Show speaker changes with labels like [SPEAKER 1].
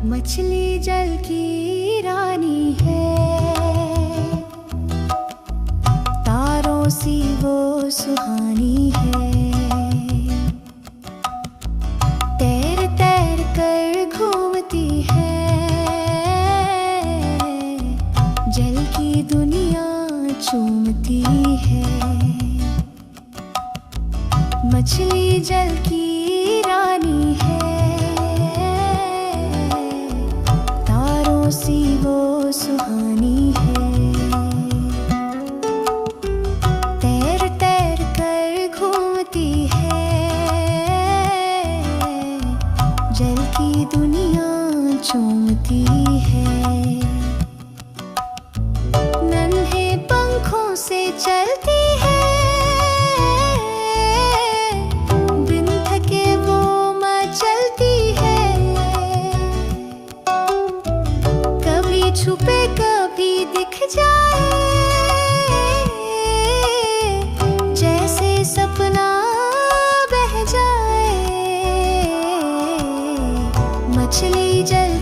[SPEAKER 1] मछली जल की रानी है, तारों सी वो सुहानी है। तैर तैर कर घूमती है, जल की दुनिया चूमती है। मछली जल की रानी है, तारों सी वो सुहानी है। तैर तैर कर घूमती है, जल की दुनिया चूमती है। नन्हे पंखों से चलती है, छुपे कभी दिख जाए, जैसे सपना बह जाए। मछली जल